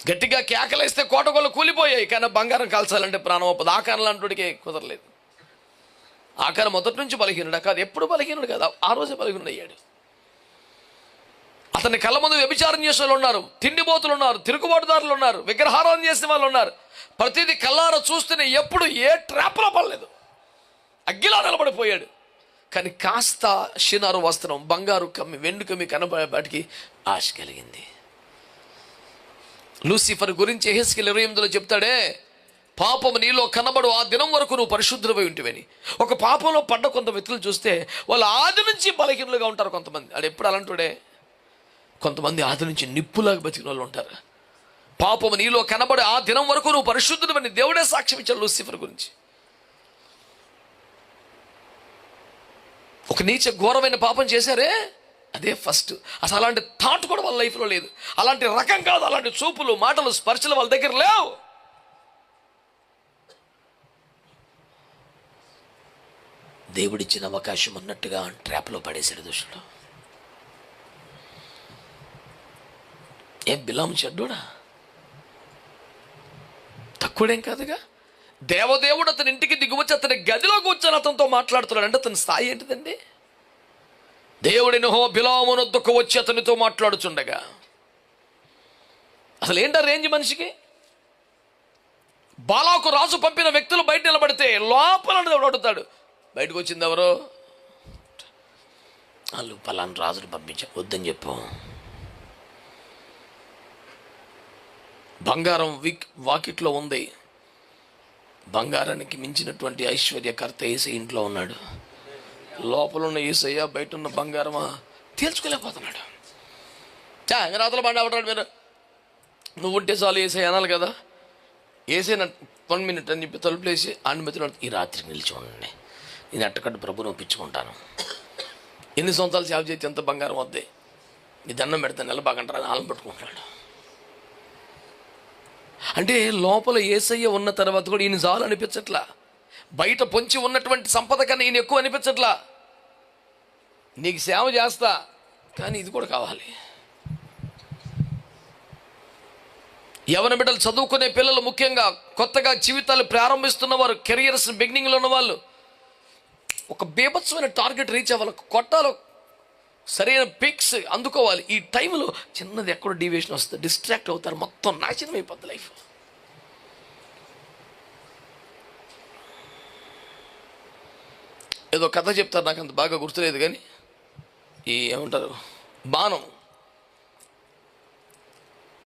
గట్టిగా కేకలేస్తే కోటగొల్లు కూలిపోయాయి, కానీ బంగారం కాల్చాలంటే ప్రాణం ఒప్పదు. ఆకారం లాంటికే కుదరలేదు. ఆకారం మొదటి నుంచి బలహీనుడు కాదు, ఎప్పుడు బలహీనుడు కాదు, ఆ రోజే బలహీనుడు అయ్యాడు. అతని కళ్ళ ముందు వ్యభిచారం చేసే వాళ్ళు ఉన్నారు, తిండిబోతులు ఉన్నారు, తిరుగుబాటుదారులు ఉన్నారు, విగ్రహారాధన చేసే వాళ్ళు ఉన్నారు. ప్రతిదీ కళ్ళారా చూస్తూనే ఎప్పుడు ఏ ట్రాప్లో పడలేదు, అగ్గిలా నిలబడిపోయాడు. కానీ కాస్త షినారు వస్త్రం, బంగారు కమ్మి, వెండి కమ్మి కనబడేపాటికి ఆశ కలిగింది. లూసిఫర్ గురించి యెహెజ్కేలు 28లో చెప్తాడే, పాపము నీలో కనబడు ఆ దినం వరకు నువ్వు పరిశుద్ధులై ఉంటివని. ఒక పాపంలో పడ్డ కొంత వ్యక్తులు చూస్తే వాళ్ళు ఆది నుంచి బలహీనులుగా ఉంటారు. కొంతమంది అది ఎప్పుడు అలాంటివాడే. కొంతమంది ఆది నుంచి నిప్పులాగా బతికిన వాళ్ళు ఉంటారు. పాపము నీలో కనబడి ఆ దినం వరకు నువ్వు పరిశుద్ధుడవని దేవుడే సాక్ష్యం ఇచ్చాడు లూసిఫర్ గురించి. ఒక నీచ ఘోరమైన పాపం చేశారే, అదే ఫస్ట్. అసలు అలాంటి థాట్ కూడా వాళ్ళ లైఫ్లో లేదు, అలాంటి రకం కాదు, అలాంటి చూపులు, మాటలు, స్పర్శలు వాళ్ళ దగ్గర లేవు. దేవుడిచ్చిన అవకాశం అన్నట్టుగా ట్రాప్లో పడేశాడు దుష్టుడు. ఏం బిలాము చెడ్డోడా? తక్కువడేం కాదుగా. దేవదేవుడు అతని ఇంటికి దిగువచ్చి అతని గదిలో కూర్చొని అతనితో మాట్లాడుతున్నాడు అంటే అతని స్థాయి ఏంటిదండి? దేవుడిని బిలామునొద్దకు వచ్చి అతనితో మాట్లాడుచుండగా అసలు ఏంటా రేంజ్ మనిషికి? బాలాకు రాజు పంపిన వ్యక్తులు బయట నిలబడితే లోపల అడుగుతాడు, బయటకు వచ్చింది ఎవరో? వాళ్ళు పలానా రాజును పంపించా, వద్దని చెప్పు. బంగారం వాకిట్లో ఉంది, బంగారానికి మించినటువంటి ఐశ్వర్యకర్త యేసయ్య ఇంట్లో ఉన్నాడు. లోపల ఉన్న యేసయ్య బయట ఉన్న బంగారమా తేల్చుకోలేకపోతున్నాడు. రాతల బండి అవటాడు, మీరు నువ్వు ఉంటే చాలు యేసయ్య అనాలి కదా. యేసయ్య 1 minute అని చెప్పి తలుపులేసి ఆనుమతిలో ఈ రాత్రికి నిలిచి ఉండండి, నేను అట్టకట్టు ప్రభుని ఒప్పించుకుంటాను. ఎన్ని సంవత్సరాలు సేవ చేస్తే ఎంత బంగారం వద్దే, నీ దండం పెడతాను నెల బాగంటారని ఆలం పట్టుకుంటున్నాడు. అంటే లోపల యేసయ్య ఉన్న తర్వాత కూడా ఈయన చాలు అనిపించట్లా. బయట పొంచి ఉన్నటువంటి సంపద కన్నా ఈయన ఎక్కువ అనిపించట్లా. నీకు సేవ చేస్తా, కానీ ఇది కూడా కావాలి. యవన బిడ్డలు, చదువుకునే పిల్లలు, ముఖ్యంగా కొత్తగా జీవితాలు ప్రారంభిస్తున్న వారు, కెరియర్స్ బిగినింగ్లో ఉన్న వాళ్ళు ఒక బీభత్సమైన టార్గెట్ రీచ్ అవ్వాలి, కొట్టాలి, సరైన పిక్స్ అందుకోవాలి. ఈ టైంలో చిన్నది ఎక్కడో డీవియేషన్ వస్తుంది, డిస్ట్రాక్ట్ అవుతారు, మొత్తం నాశనం అయిపోద్ది లైఫ్. ఏదో కథ చెప్తారు, నాకు అంత బాగా గుర్తులేదు, కానీ ఈ ఏమంటారు, బాణం